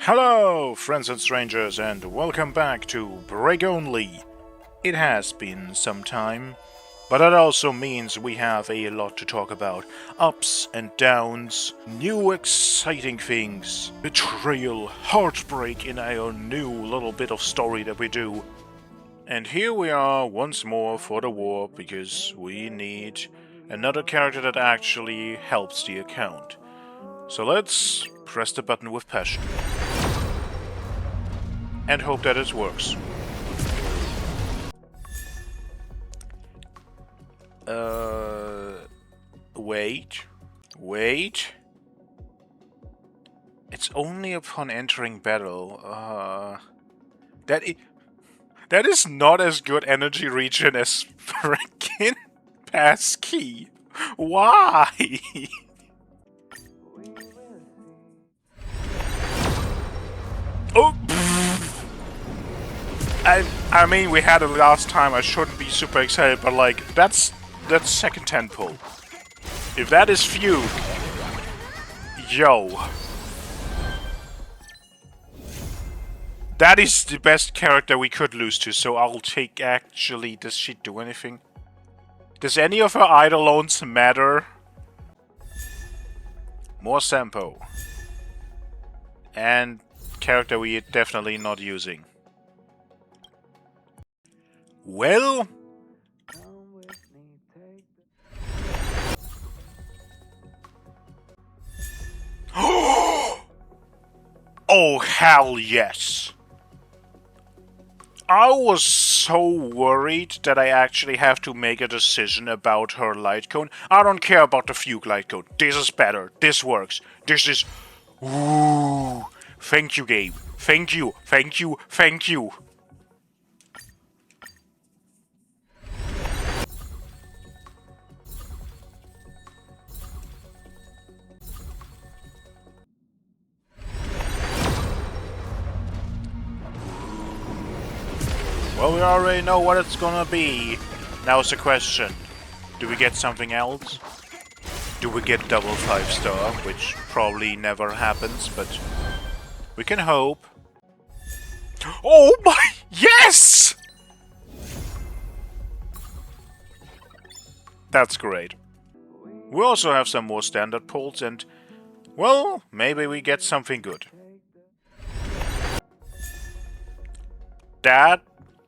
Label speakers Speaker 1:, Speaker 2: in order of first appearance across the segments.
Speaker 1: Hello, friends and strangers, and welcome back to Break Only. It has been some time, but that also means we have a lot to talk about. Ups and downs, new exciting things, betrayal, heartbreak in our new little bit of story that we do. And here we are once more for the war, because we need another character that actually helps the account. So let's press the button with passion. And hope that it works. Wait. It's only upon entering battle. That is not as good energy regen as freaking passkey. Why? Oh! I mean, we had it last time, I shouldn't be super excited, but like, that's second tentpole. If that is Fugue, yo. That is the best character we could lose to, so I'll take actually, does she do anything? Does any of her Eidolons matter? More Sampo. And character we are definitely not using. Well... Oh, hell yes! I was so worried that I actually have to make a decision about her light cone. I don't care about the Fugue light cone. This is better. This works. This is... Ooh. Thank you, Gabe. Thank you. Thank you. Thank you. Well, we already know what it's gonna be. Now it's a question. Do we get something else? Do we get double 5-star? Which probably never happens, but we can hope. Oh my... Yes! That's great. We also have some more standard pulls and... well, maybe we get something good. That...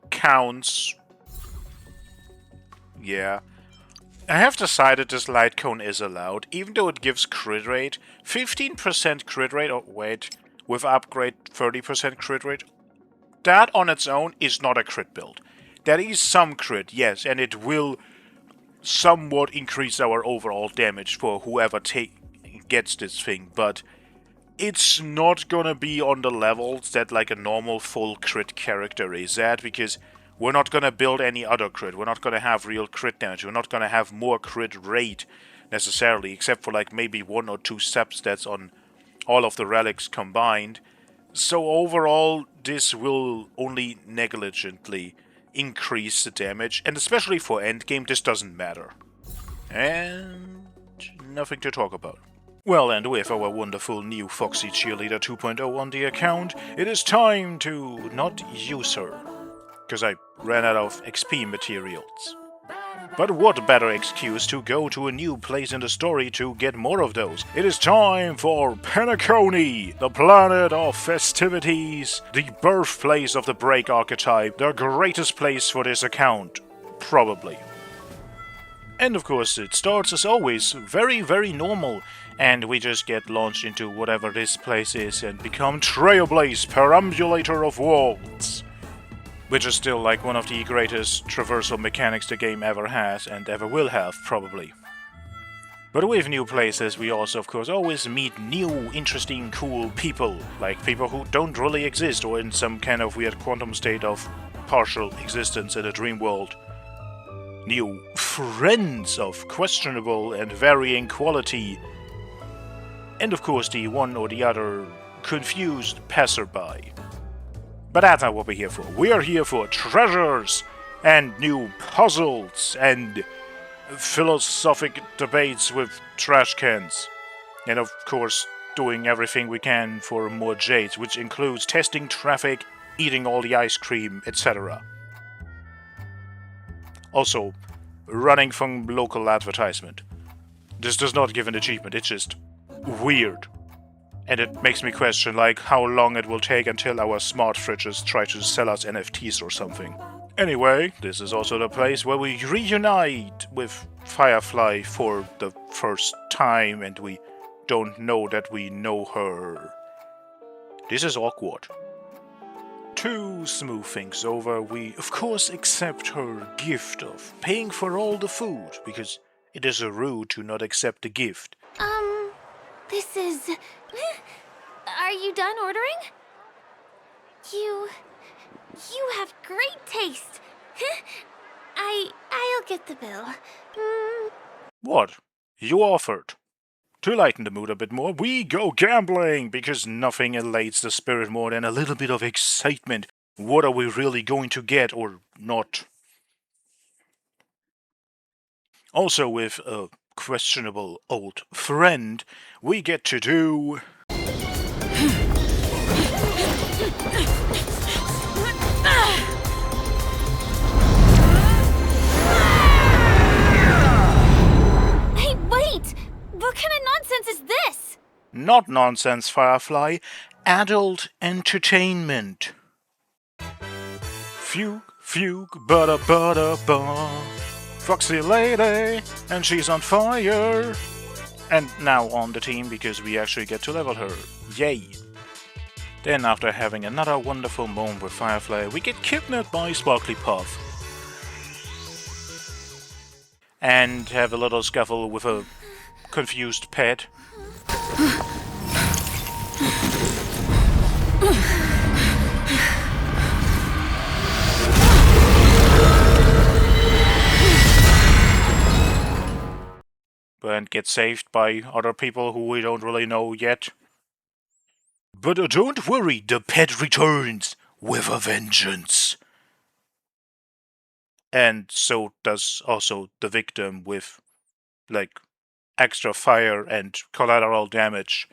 Speaker 1: counts. Yeah. I have decided this light cone is allowed, even though it gives crit rate. 15% crit rate, oh wait, with upgrade 30% crit rate. That on its own is not a crit build. That is some crit, yes, and it will somewhat increase our overall damage for whoever gets this thing, but it's not gonna be on the levels that like a normal full crit character is at, because we're not gonna build any other crit. We're not gonna have real crit damage. We're not gonna have more crit rate necessarily, except for like maybe 1 or 2 substats on all of the relics combined. So overall, this will only negligently increase the damage, and especially for endgame, this doesn't matter. And nothing to talk about. Well, and with our wonderful new Foxy Cheerleader 2.0 on the account, it is time to not use her. Because I ran out of XP materials. But what better excuse to go to a new place in the story to get more of those? It is time for Penacony, the planet of festivities, the birthplace of the Break archetype, the greatest place for this account. Probably. And of course, it starts as always very, very normal, and we just get launched into whatever this place is and become Trailblaze, Perambulator of Worlds. Which is still like one of the greatest traversal mechanics the game ever has and ever will have, probably. But with new places, we also, of course, always meet new, interesting, cool people. Like people who don't really exist, or in some kind of weird quantum state of partial existence in a dream world. New friends of questionable and varying quality. And of course the one or the other confused passerby. But that's not what we're here for. We are here for treasures, and new puzzles, and philosophic debates with trash cans. And of course, doing everything we can for more jades, which includes testing traffic, eating all the ice cream, etc. Also, running from local advertisement. This does not give an achievement, it's just weird. And it makes me question, like, how long it will take until our smart fridges try to sell us NFTs or something. Anyway, this is also the place where we reunite with Firefly for the first time, and we don't know that we know her. This is awkward. To smooth things over, we of course accept her gift of paying for all the food, because it is rude to not accept the gift.
Speaker 2: This is... Are you done ordering? You have great taste. I'll get the bill.
Speaker 1: What? You offered. To lighten the mood a bit more, we go gambling, because nothing elates the spirit more than a little bit of excitement. What are we really going to get, or not? Also, with a questionable old friend, we get to do...
Speaker 2: Hey, wait! What kind of nonsense is this?
Speaker 1: Not nonsense, Firefly. Adult entertainment. Fugue, fugue, butter, butter, butter. Foxy lady, and she's on fire. And now on the team, because we actually get to level her. Yay! Then, after having another wonderful moment with Firefly, we get kidnapped by Sparkly Puff. And have a little scuffle with a confused pet. And get saved by other people who we don't really know yet. But don't worry, the pet returns with a vengeance. And so does also the victim with, like, extra fire and collateral damage.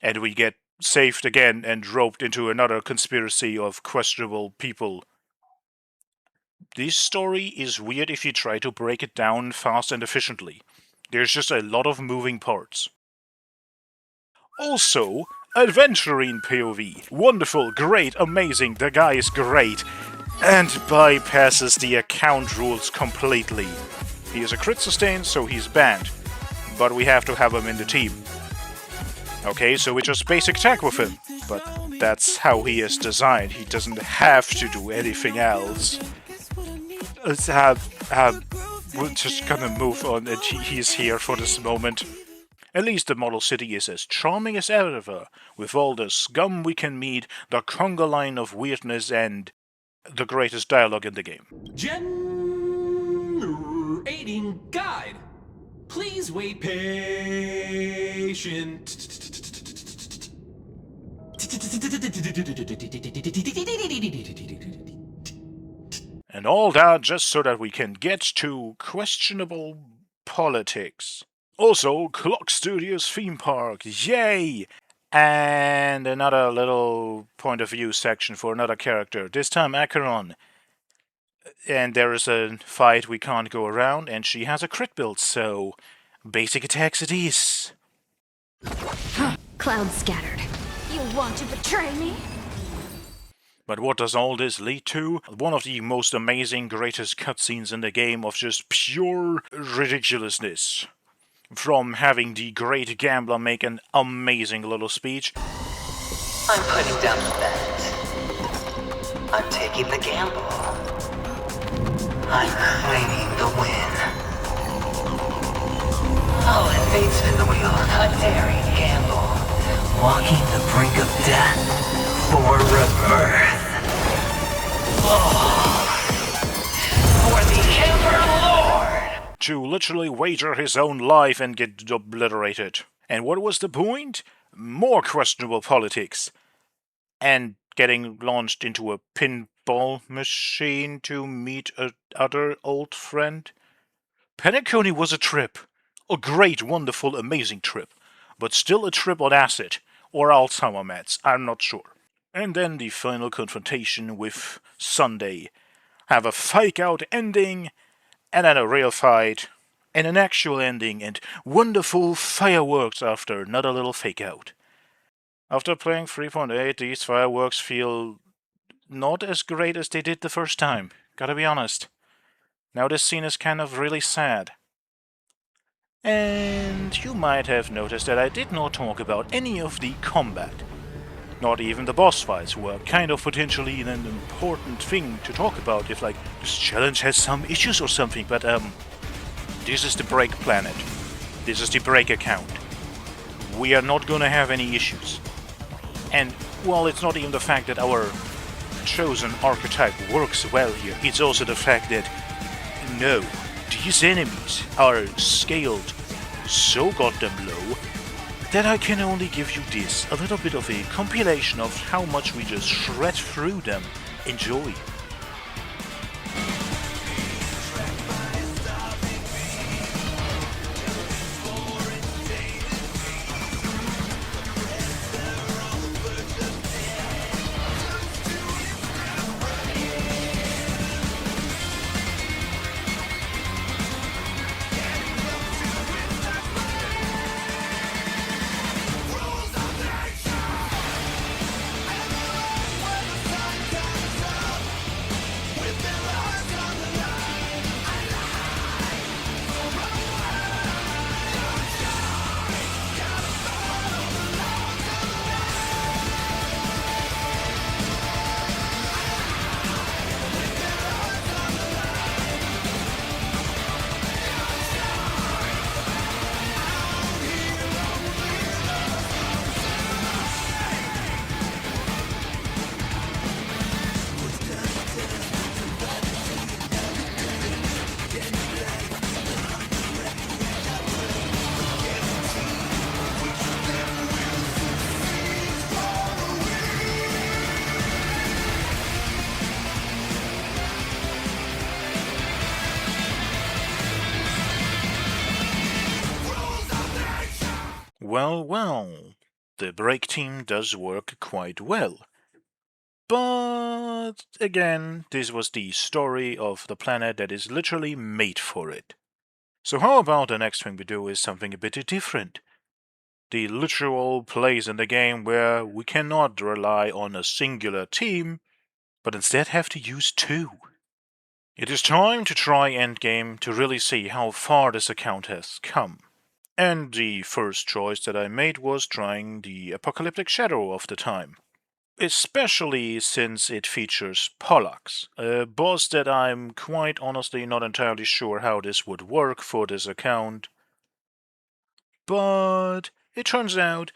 Speaker 1: And we get saved again and roped into another conspiracy of questionable people. This story is weird if you try to break it down fast and efficiently. There's just a lot of moving parts. Also, adventuring POV. Wonderful, great, amazing, the guy is great. And bypasses the account rules completely. He is a crit sustain, so he's banned. But we have to have him in the team. Okay, so we just basic attack with him. But that's how he is designed. He doesn't have to do anything else. We're just gonna move on, and he's here for this moment. At least the model city is as charming as ever, with all the scum we can meet, the conga line of weirdness, and the greatest dialogue in the game.
Speaker 3: Generating guide. Please wait patient.
Speaker 1: And all that just so that we can get to questionable politics. Also, Clock Studios theme park, yay! And another little point of view section for another character, this time Acheron. And there is a fight we can't go around, and she has a crit build, so basic attacks it is.
Speaker 2: Cloud scattered. You want to betray me?
Speaker 1: But what does all this lead to? One of the most amazing, greatest cutscenes in the game of just pure ridiculousness. From having the great gambler make an amazing little speech.
Speaker 4: I'm putting down the bet. I'm taking the gamble. I'm claiming the win. I'll invade spin the wheel, a daring gamble. Walking the brink of death for rebirth. For the Emperor Lord!
Speaker 1: To literally wager his own life and get obliterated. And what was the point? More questionable politics. And getting launched into a pinball machine to meet another old friend. Penacony was a trip. A great, wonderful, amazing trip. but still a trip on acid, or Alzheimer meds, I'm not sure. And then the final confrontation with Sunday. Have a fake-out ending, and then a real fight, and an actual ending, and wonderful fireworks after another little fake-out. After playing 3.8, these fireworks feel not as great as they did the first time, gotta be honest. Now this scene is kind of really sad. And you might have noticed that I did not talk about any of the combat. Not even the boss fights were kind of potentially an important thing to talk about if like this challenge has some issues or something, but this is the break planet. This is the break account. We are not gonna have any issues. And well, it's not even the fact that our chosen archetype works well here, it's also the fact that no, these enemies are scaled so goddamn low that I can only give you this, a little bit of a compilation of how much we just shred through them. Enjoy. Well, the break team does work quite well. But again, this was the story of the planet that is literally made for it. So how about the next thing we do is something a bit different? The literal place in the game where we cannot rely on a singular team, but instead have to use two. It is time to try endgame to really see how far this account has come. And the first choice that I made was trying the Apocalyptic Shadow of the time. Especially since it features Pollux, a boss that I'm quite honestly not entirely sure how this would work for this account. But it turns out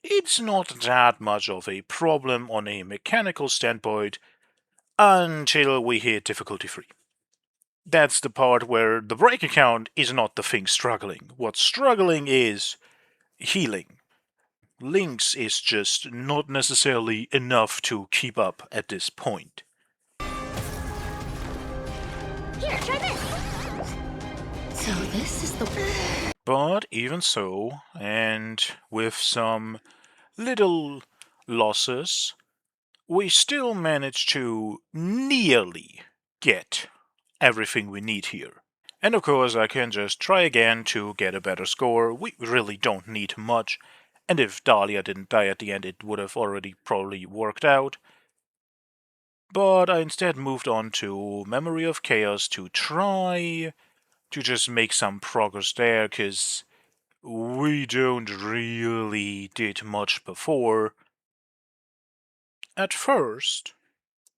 Speaker 1: it's not that much of a problem on a mechanical standpoint until we hit difficulty 3. That's the part where the break account is not the thing struggling. What's struggling is healing. Link's is just not necessarily enough to keep up at this point.
Speaker 2: Here, try this. So this is the...
Speaker 1: But even so, and with some little losses, we still managed to nearly get everything we need here. And of course I can just try again to get a better score. We really don't need much. And if Dahlia didn't die at the end, it would have already probably worked out. But I instead moved on to Memory of Chaos to try to just make some progress there, because we don't really did much before. At first,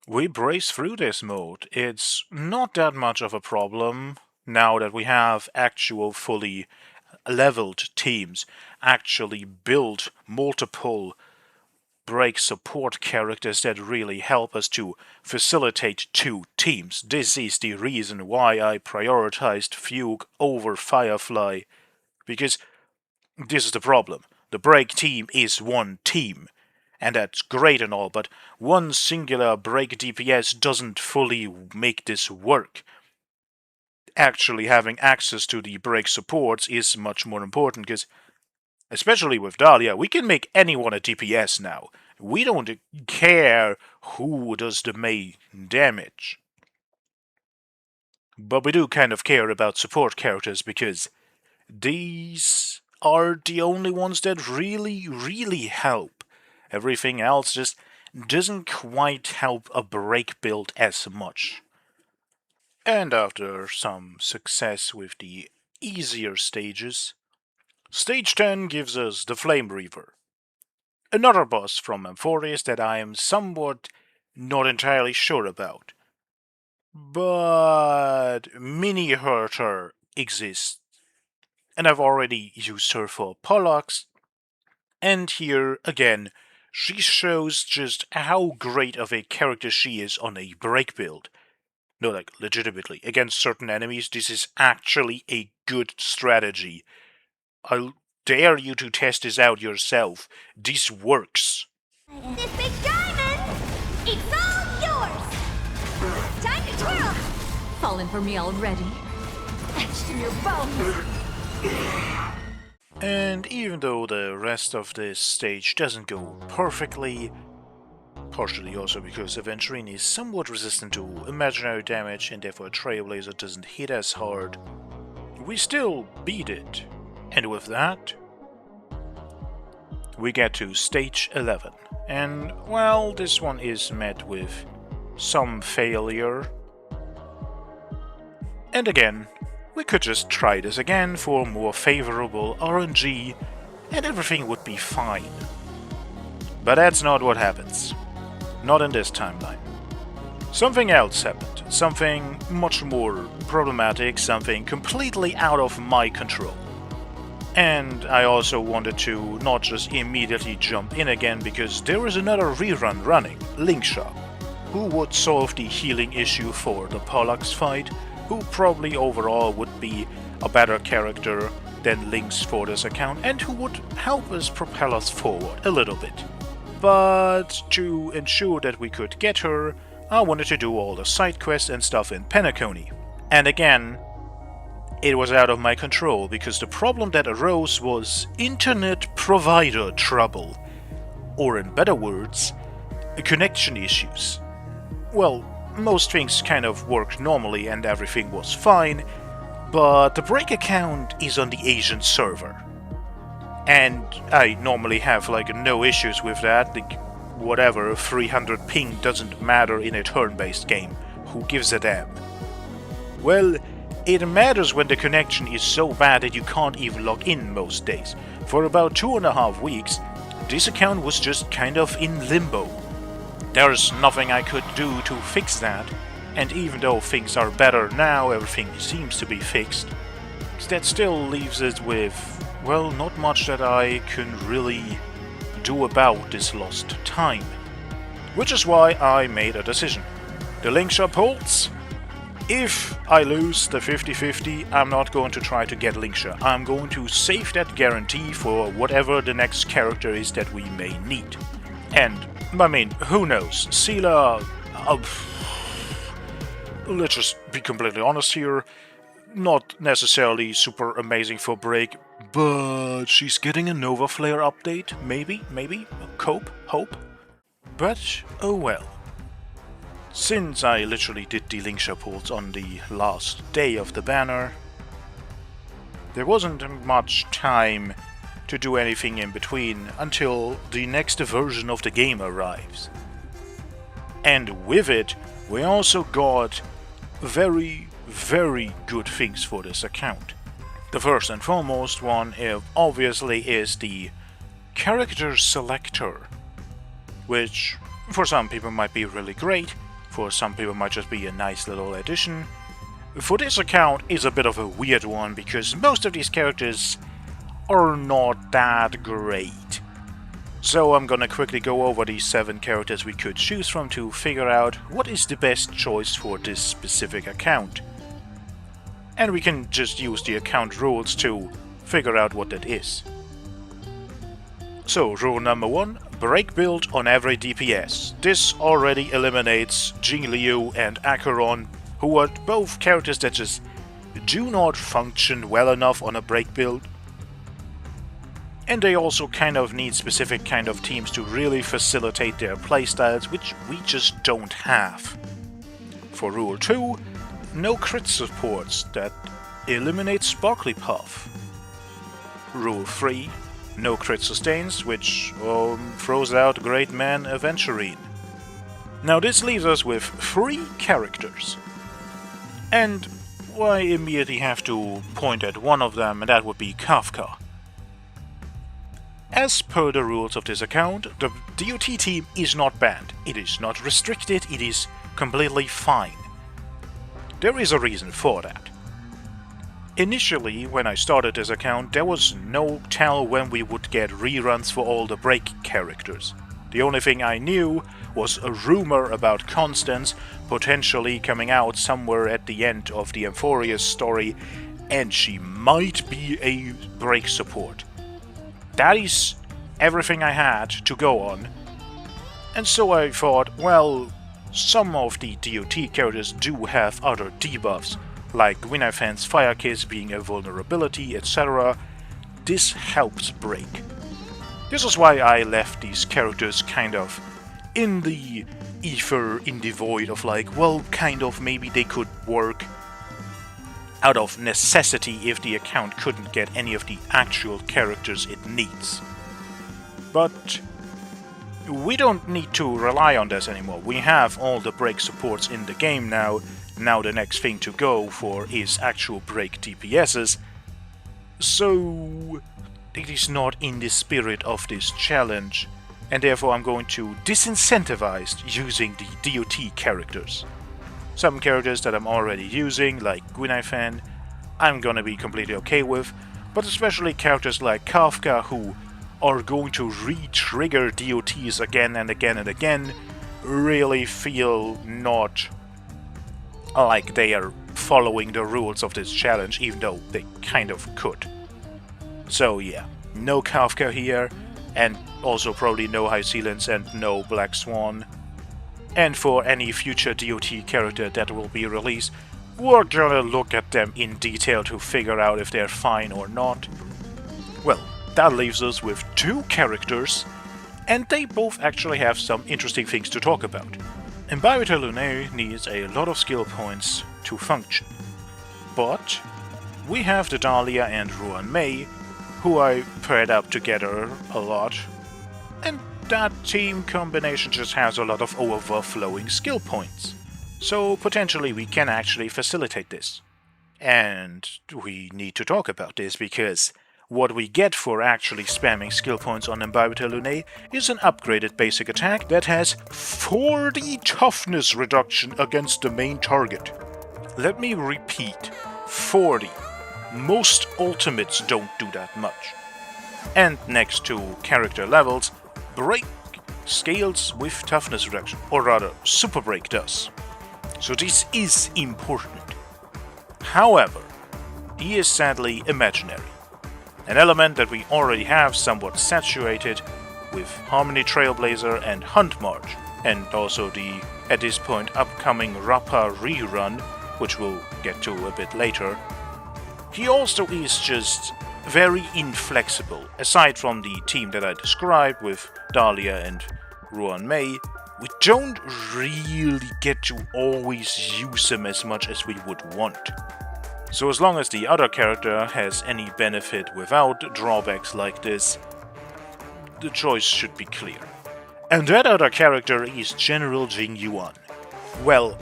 Speaker 1: we brace through this mode. It's not that much of a problem now that we have actual fully leveled teams, actually build multiple break support characters that really help us to facilitate two teams. This is the reason why I prioritized Fugue over Firefly, because this is the problem. The break team is one team, and that's great and all, but one singular break DPS doesn't fully make this work. Actually having access to the break supports is much more important, because Especially with Dahlia, we can make anyone a DPS now. We don't care who does the main damage. But we do kind of care about support characters because these are the only ones that really help. Everything else just doesn't quite help a break build as much. And after some success with the easier stages, Stage 10 gives us the Flame Reaver. Another boss from Amphoreus that I am somewhat not entirely sure about. But Mini Hurter exists, and I've already used her for Pollux, and here, again, she shows just how great of a character she is on a break build. No, like, legitimately, against certain enemies, this is actually a good strategy. I'll dare you to test this out yourself. This works.
Speaker 2: This big diamond, it's all yours! Time to twirl!
Speaker 5: Falling for me already? Etched in your bones!
Speaker 1: And even though the rest of this stage doesn't go perfectly, partially also because Aventurine is somewhat resistant to imaginary damage and therefore Trailblazer doesn't hit as hard, we still beat it. And with that, we get to stage 11. And, well, this one is met with some failure. And again, we could just try this again for more favorable RNG and everything would be fine. But that's not what happens. Not in this timeline. Something else happened. Something much more problematic, something completely out of my control. And I also wanted to not just immediately jump in again because there is another rerun running, Linkshop, who would solve the healing issue for the Pollux fight, who probably overall would be a better character than Lynx for this account, and who would help us propel us forward a little bit. But to ensure that we could get her, I wanted to do all the side quests and stuff in Penacony. And again, it was out of my control because the problem that arose was internet provider trouble. Or in better words, connection issues. Well, most things kind of worked normally and everything was fine, but the break account is on the Asian server. And I normally have like no issues with that, like whatever, 300 ping doesn't matter in a turn-based game, who gives a damn? Well, it matters when the connection is so bad that you can't even log in most days. For about 2.5 weeks, this account was just kind of in limbo. There's nothing I could do to fix that, and even though things are better now, everything seems to be fixed, that still leaves it with, well, not much that I can really do about this lost time. Which is why I made a decision. The Linkshop holds. If I lose the 50-50, I'm not going to try to get Linkshop. I'm going to save that guarantee for whatever the next character is that we may need. And, I mean, who knows? Sela... let's just be completely honest here. Not necessarily super amazing for break, but she's getting a Nova Flare update. Maybe? Hope? But, oh well. Since I literally did the Linkshop holds on the last day of the banner, there wasn't much time to do anything in between until the next version of the game arrives. And with it, we also got very good things for this account. The first and foremost one, obviously, is the character selector, which for some people might be really great, for some people might just be a nice little addition. For this account is a bit of a weird one because most of these characters are not that great. So I'm gonna quickly go over these 7 characters we could choose from to figure out what is the best choice for this specific account. And we can just use the account rules to figure out what that is. So, rule number 1, break build on every DPS. This already eliminates Jing Liu and Acheron, who are both characters that just do not function well enough on a break build. And they also kind of need specific kind of teams to really facilitate their playstyles, which we just don't have. For Rule 2, no crit supports, that eliminates Sparkly Puff. Rule 3, no crit sustains, which throws out Great Man Aventurine. Now this leaves us with 3 characters. And I immediately have to point at one of them, and that would be Kafka. As per the rules of this account, the DOT team is not banned. It is not restricted, it is completely fine. There is a reason for that. Initially, when I started this account, there was no tell when we would get reruns for all the break characters. The only thing I knew was a rumor about Constance potentially coming out somewhere at the end of the Amphorius story, and she might be a break support. That is everything I had to go on, and so I thought, well, some of the DOT characters do have other debuffs, like Gwyneth's Fire Kiss being a vulnerability, etc. This helps break. This is why I left these characters kind of in the ether, in the void of like, well, kind of maybe they could work out of necessity if the account couldn't get any of the actual characters it needs. But we don't need to rely on this anymore. We have all the break supports in the game now. Now the next thing to go for is actual break DPSs. So it is not in the spirit of this challenge, and therefore I'm going to disincentivize using the DOT characters. Some characters that I'm already using, like Gwyneth, I'm gonna be completely okay with, but especially characters like Kafka, who are going to re-trigger DOTs again and again and again, really feel not like they are following the rules of this challenge, even though they kind of could. So yeah, no Kafka here, and also probably no High Sealants and no Black Swan. And for any future DOT character that will be released, we're gonna look at them in detail to figure out if they're fine or not. Well, that leaves us with 2 characters, and they both actually have some interesting things to talk about. Imbibitor Lunae needs a lot of skill points to function, but we have the Dahlia and Ruan Mei, who I paired up together a lot, and that team combination just has a lot of overflowing skill points. So potentially we can actually facilitate this. And we need to talk about this because what we get for actually spamming skill points on Imbibitor Lunae is an upgraded basic attack that has 40 toughness reduction against the main target. Let me repeat, 40. Most ultimates don't do that much. And next to character levels, Break scales with toughness reduction, or rather, Super Break does. So this is important. However, he is sadly imaginary. An element that we already have somewhat saturated with Harmony Trailblazer and Hunt March, and also the, at this point, upcoming Rappa rerun, which we'll get to a bit later. He also is just very inflexible. Aside from the team that I described with Dahlia and Ruan Mei, we don't really get to always use him as much as we would want. So as long as the other character has any benefit without drawbacks like this, the choice should be clear. And that other character is General Jing Yuan. Well,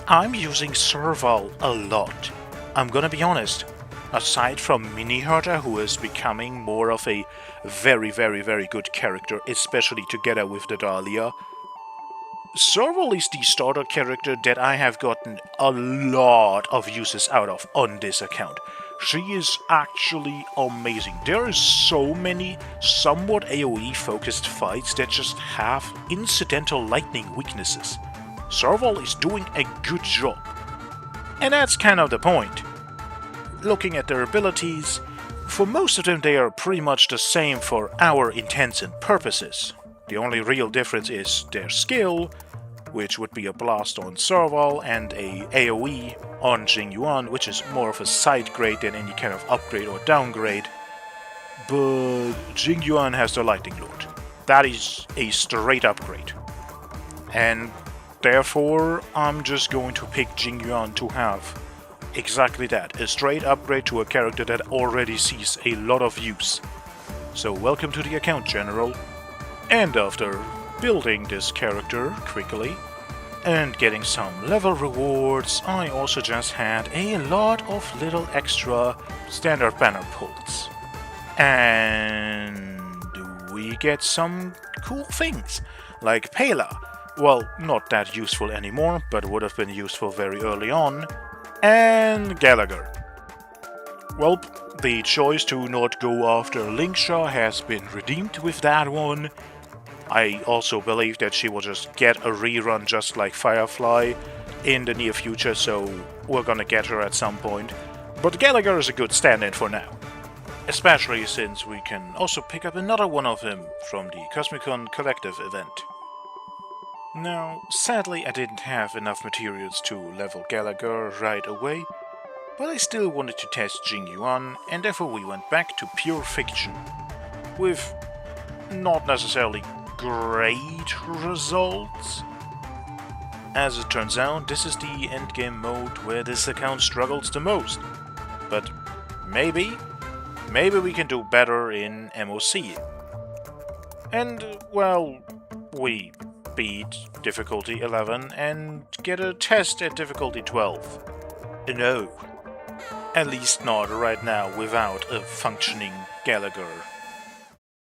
Speaker 1: I'm using Serval a lot. I'm gonna be honest. Aside from Mini Herta, who is becoming more of a very, very, very good character, especially together with the Dahlia, Serval is the starter character that I have gotten a lot of uses out of on this account. She is actually amazing. There are so many somewhat AoE-focused fights that just have incidental lightning weaknesses. Serval is doing a good job. And that's kind of the point. Looking at their abilities, for most of them they are pretty much the same for our intents and purposes. The only real difference is their skill, which would be a blast on Serval and a AoE on Jing Yuan, which is more of a side grade than any kind of upgrade or downgrade. but Jingyuan has the Lightning Lord. That is a straight upgrade. And therefore, I'm just going to pick Jingyuan to have exactly that, a straight upgrade to a character that already sees a lot of use. So welcome to the account, General. And after building this character quickly and getting some level rewards, I also just had a lot of little extra standard banner pulls. And we get some cool things, like Pela. Well, not that useful anymore, but would have been useful very early on. And Gallagher. Well, the choice to not go after Linkshaw has been redeemed with that one. I also believe that she will just get a rerun just like Firefly in the near future, so we're gonna get her at some point. But Gallagher is a good stand-in for now. Especially since we can also pick up another one of him from the Cosmicon Collective event. Now, sadly I didn't have enough materials to level Gallagher right away, but I still wanted to test Jingyuan, and therefore we went back to pure fiction, with not necessarily great results. As it turns out, this is the endgame mode where this account struggles the most, but maybe we can do better in MOC. And, well, we beat difficulty 11 and get a test at difficulty 12. No. At least not right now without a functioning Gallagher.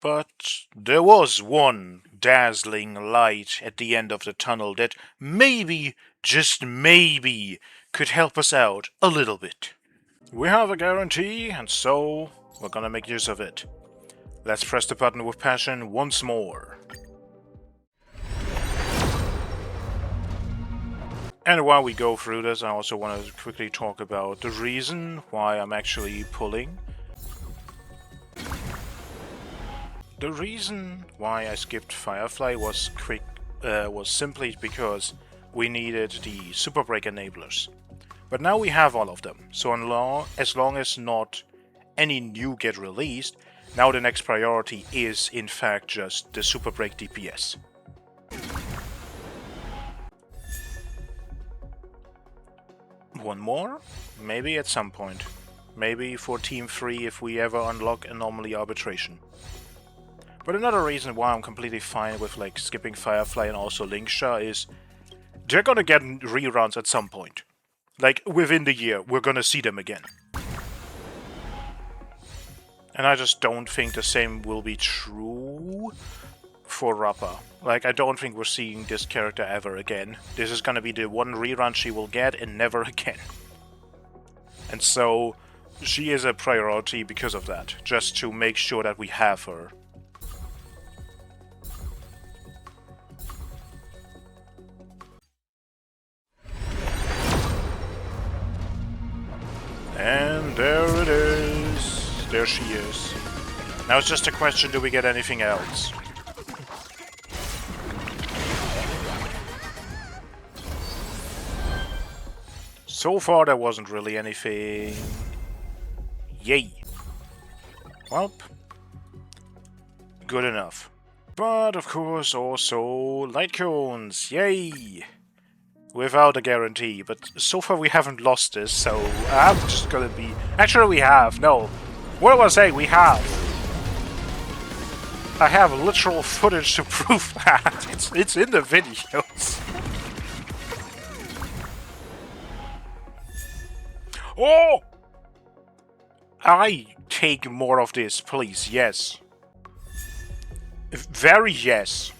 Speaker 1: But there was one dazzling light at the end of the tunnel that maybe, just maybe, could help us out a little bit. We have a guarantee, and so we're gonna make use of it. Let's press the button with passion once more. And while we go through this, I also want to quickly talk about the reason why I'm actually pulling. The reason why I skipped Firefly was simply because we needed the Super Break enablers. But now we have all of them, so as long as not any new get released, now the next priority is in fact just the Super Break DPS. One more? Maybe at some point. Maybe for Team 3 if we ever unlock Anomaly Arbitration. But another reason why I'm completely fine with like skipping Firefly and also Linkshaw is they're gonna get reruns at some point. Like within the year, we're gonna see them again. And I just don't think the same will be true for Rappa. Like, I don't think we're seeing this character ever again. This is gonna be the one rerun she will get and never again. And so, she is a priority because of that, just to make sure that we have her. And there it is. There she is. Now it's just a question, do we get anything else? So far there wasn't really anything. Yay. Well, good enough. But of course also light cones. Yay! Without a guarantee, but so far we haven't lost this, so I'm just gonna be... Actually we have, no. What was I saying? We have. I have literal footage to prove that. It's in the videos. Oh! I take more of this, please, yes. Very yes.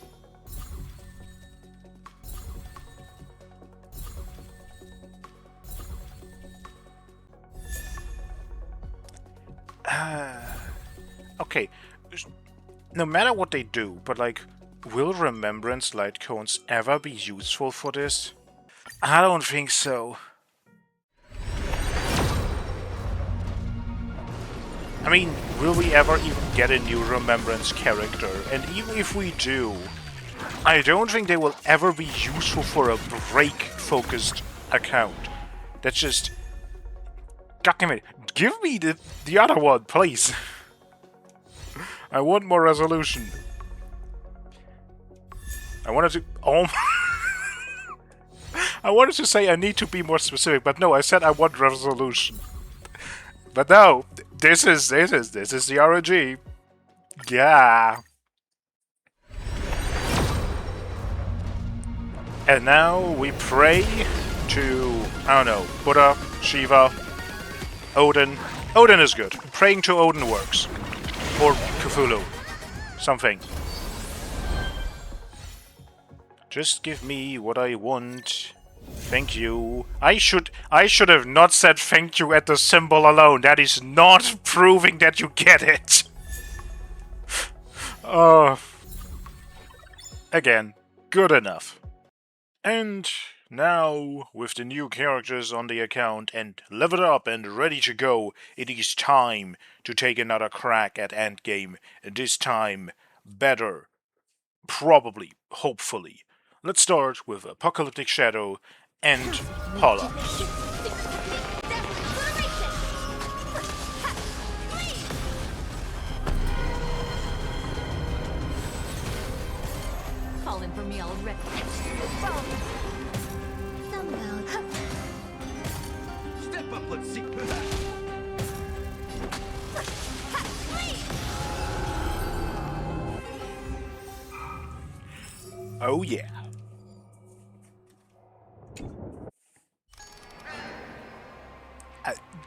Speaker 1: Okay, no matter what they do, but like, will Remembrance light cones ever be useful for this? I don't think so. I mean, will we ever even get a new Remembrance character? And even if we do, I don't think they will ever be useful for a break-focused account. That's just... God damn it, give me the other one, please! I want more resolution. I wanted to... Oh... I wanted to say I need to be more specific, but no, I said I want resolution. But no, this is the RNG. Yeah. And now we pray to, I don't know, Buddha, Shiva, Odin. Odin is good. Praying to Odin works. Or Cthulhu. Something. Just give me what I want. Thank you. I should have not said thank you at the symbol alone. That is not proving that you get it. Again, good enough. And now, with the new characters on the account and leveled up and ready to go, it is time to take another crack at endgame. And this time, better. Probably, hopefully. Let's start with Apocalyptic Shadow and Paula.
Speaker 5: Falling for me already.
Speaker 3: Step up, let's see.
Speaker 1: Oh yeah.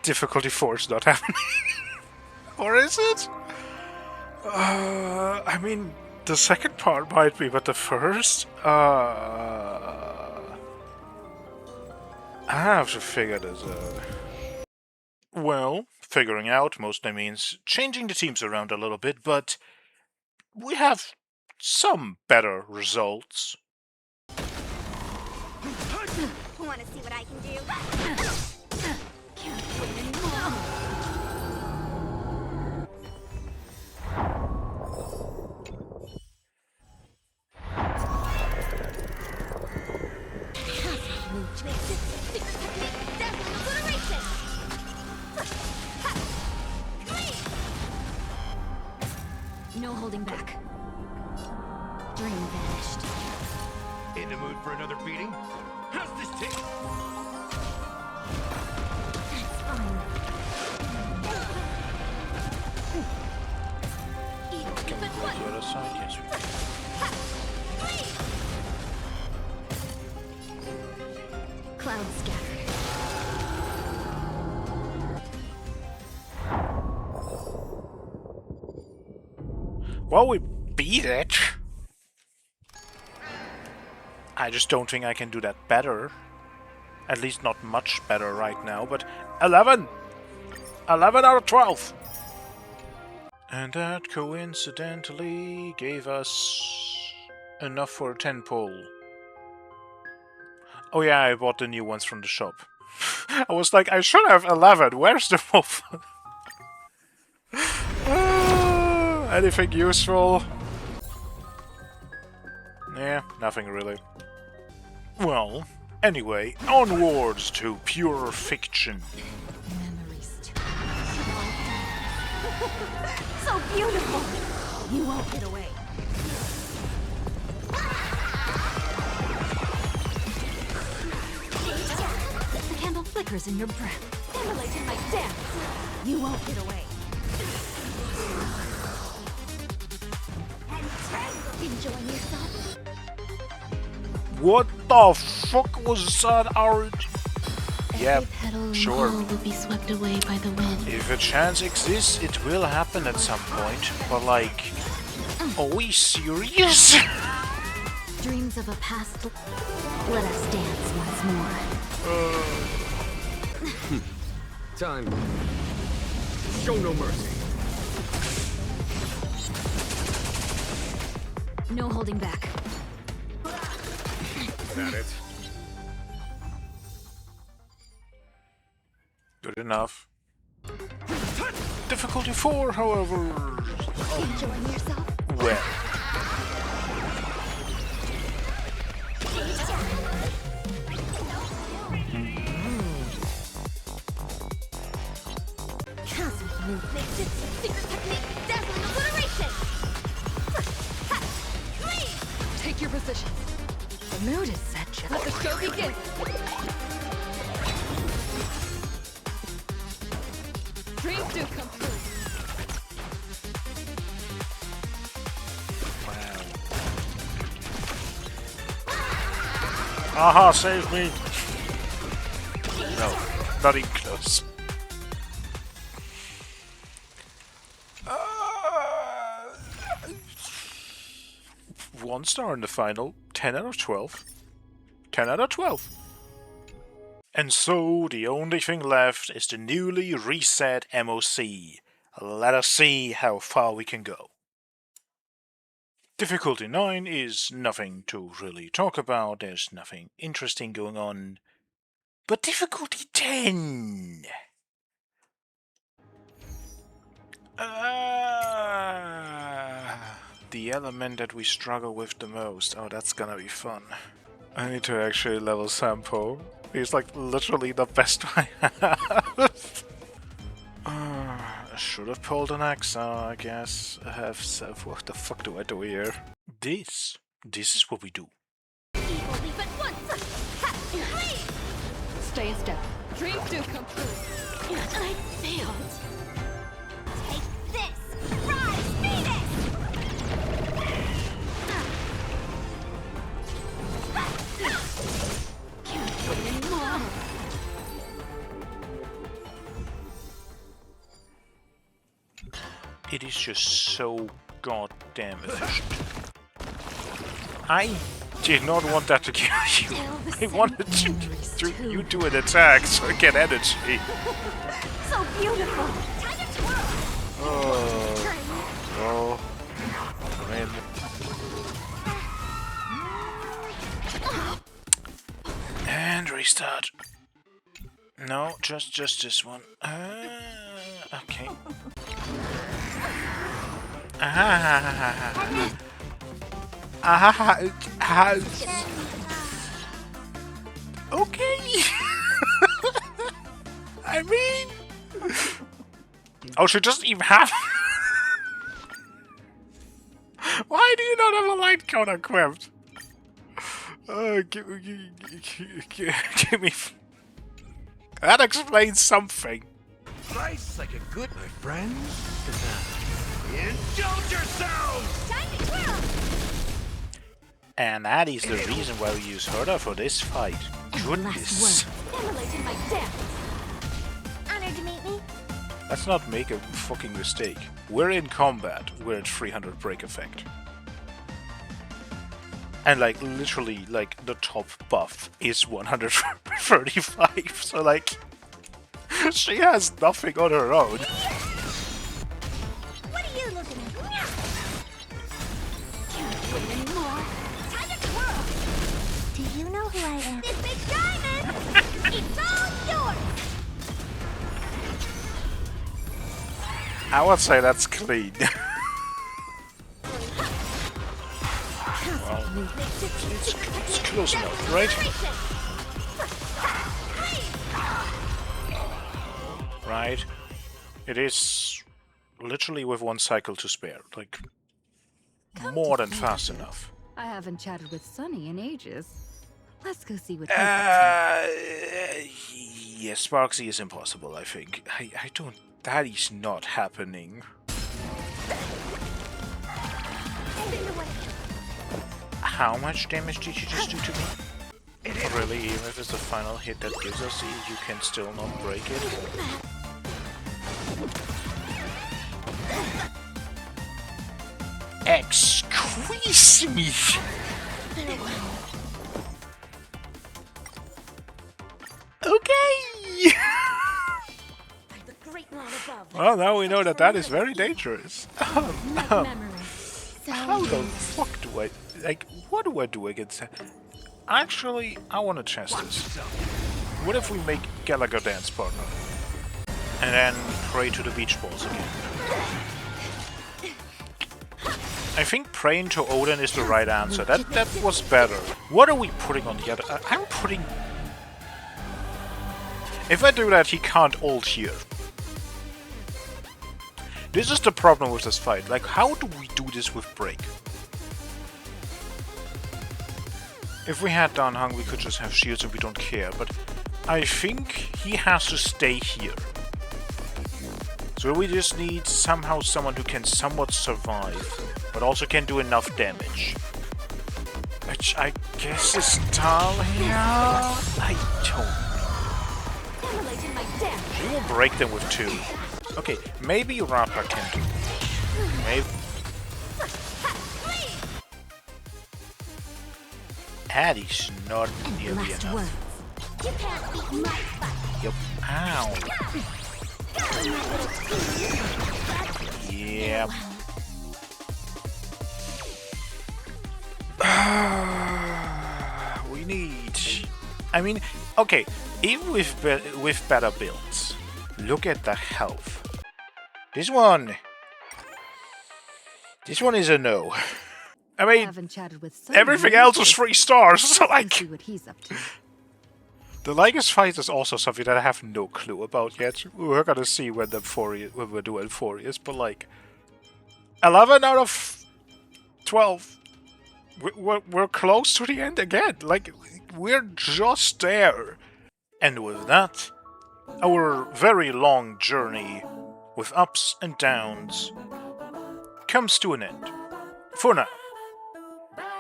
Speaker 1: Difficulty 4 is not happening. Or is it? I mean, the second part might be, but the first? I have to figure this out. Well, figuring out mostly means changing the teams around a little bit, but we have some better results.
Speaker 2: Want to see what I can do?
Speaker 5: No holding back. Dream vanished.
Speaker 3: In the mood for another beating? How's this take?
Speaker 5: That's fine.
Speaker 1: Can we go to the other side? Yes, we can.
Speaker 5: Cloud scattered.
Speaker 1: Well, we beat it. I just don't think I can do that better. At least not much better right now, but 11! 11 out of 12! And that coincidentally gave us enough for a 10 pull. Oh yeah, I bought the new ones from the shop. I was like, I should have 11, where's the wolf? Anything useful? Yeah, nothing really. Well, anyway, onwards to pure fiction.
Speaker 5: Memories too. So beautiful! You won't get away. The candle flickers in your breath. Immolating my dance. You won't get away. Enjoying yourself?
Speaker 1: What the fuck was that, orange? Yeah, sure.
Speaker 6: Will be swept away by the wind.
Speaker 1: If a chance exists, it will happen at some point. But like, are we serious?
Speaker 5: Dreams of a past. Let us dance once more.
Speaker 3: Time. Show no mercy.
Speaker 5: No holding back.
Speaker 3: That it?
Speaker 1: Good enough. Difficulty 4, however.
Speaker 5: Enjoying yourself?
Speaker 1: Well.
Speaker 2: Secret technique, dazzling obliteration!
Speaker 5: mood is set. Let the show begin. Dreams do come true.
Speaker 1: Aha, save me! No, not even close. 1 star in the final, 10 out of 12. 10 out of 12. And so, the only thing left is the newly reset MOC. Let us see how far we can go. Difficulty 9 is nothing to really talk about, there's nothing interesting going on. But difficulty 10! The element that we struggle with the most. Oh, that's gonna be fun. I need to actually level Sampo. He's like literally the best I have. I should have pulled an axe, I guess. I have self. What the fuck do I do here? This is what we do.
Speaker 2: Equally but once.
Speaker 5: Stay in step. Dreams do come true.
Speaker 6: I failed.
Speaker 2: Take this. Rise, Phoenix.
Speaker 5: Can't put in more.
Speaker 1: It is just so goddamn efficient. I did not want that to kill you. I wanted you do an attack so I get energy.
Speaker 2: So beautiful. Time to twirl.
Speaker 1: Oh, man. And restart. No, just this one. Okay. Okay. I mean, oh, she doesn't even have. Why do you not have a light cone equipped? Give me. That explains something.
Speaker 3: Slice like a good, my friends. Indulge yourselves!
Speaker 2: Time to twirl.
Speaker 1: And that is the reason why we use Herda for this fight. Goodness.
Speaker 2: Immolating my dance. Honored to meet me.
Speaker 1: Let's not make a fucking mistake. We're in combat. We're at 300 break effect. And like literally like the top buff is 135. So like she has nothing on her own.
Speaker 2: What are you looking at?
Speaker 5: Can't put in more.
Speaker 2: Time to twirl. Do you know who I am? This big diamond. It's all yours.
Speaker 1: I would say that's clean. Well, it's close enough, right? Right. It is literally with 1 cycle to spare. Like, more than fast enough.
Speaker 5: I haven't chatted with Sunny in ages. Let's go see what he's up
Speaker 1: Yes, Sparksy is impossible, I think. I don't... That is not happening. How much damage did you just do to me? Really, even if it's the final hit that gives us it, you can still not break it? Excuse me! Okay!
Speaker 2: Like the great man above.
Speaker 1: Well, now we know that that is very dangerous.
Speaker 2: Memory.
Speaker 1: How the fuck do I... Like, what do I do against that? Actually, I want to test this. What if we make Gallagher dance partner? And then pray to the beach balls again. I think praying to Odin is the right answer. That was better. What are we putting on the other... I'm putting... If I do that, he can't ult here. This is the problem with this fight. Like, how do we do this with break? If we had done Hung, we could just have shields and we don't care, but I think he has to stay here. So we just need somehow someone who can somewhat survive, but also can do enough damage. Which I guess is Talia? I don't know.
Speaker 5: Immolating my dance.
Speaker 1: She will break them with 2. Okay, maybe Rappa can do. Maybe. Addie's not nearly
Speaker 5: Last
Speaker 1: enough.
Speaker 5: words.
Speaker 2: You can't beat my fight.
Speaker 1: Yep. Ow. Yep. We need... I mean, okay, even with better builds, look at the health. This one is a no. I mean,
Speaker 5: Haven't chatted with
Speaker 1: everything else is 3 stars, so like...
Speaker 5: See what he's up to.
Speaker 1: The Lycus fight is also something that I have no clue about yet. We're gonna see when we're doing Furious, but like... 11 out of 12. We're close to the end again. Like, we're just there. And with that, our very long journey with ups and downs comes to an end. For now.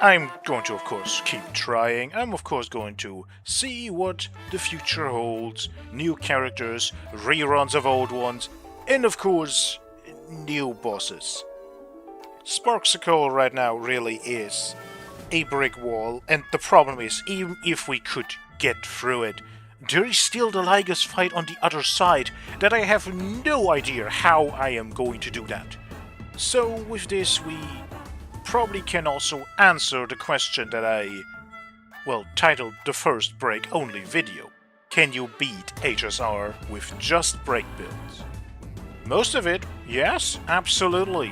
Speaker 1: I'm going to, of course, keep trying. I'm, of course, going to see what the future holds. New characters, reruns of old ones, and, of course, new bosses. Sparksicle right now really is a brick wall, and the problem is, even if we could get through it, there is still the Lygus fight on the other side that I have no idea how I am going to do that. So with this we probably can also answer the question that I, well, titled the first break only video. Can you beat HSR with just break builds? Most of it, yes, absolutely.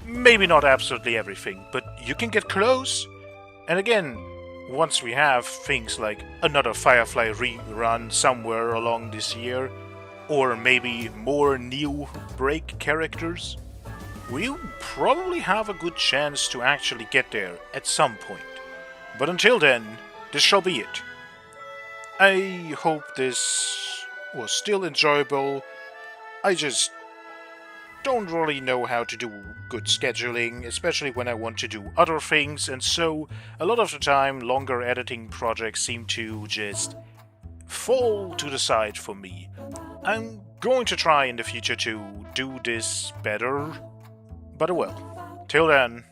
Speaker 1: Maybe not absolutely everything, but you can get close. And again, once we have things like another Firefly rerun somewhere along this year, or maybe more new break characters, we'll probably have a good chance to actually get there at some point. But until then, this shall be it. I hope this was still enjoyable. I just don't really know how to do good scheduling, especially when I want to do other things, and so a lot of the time longer editing projects seem to just fall to the side for me. I'm going to try in the future to do this better, but well, till then,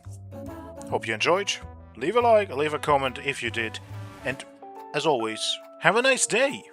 Speaker 1: hope you enjoyed, leave a like, leave a comment if you did, and as always, have a nice day!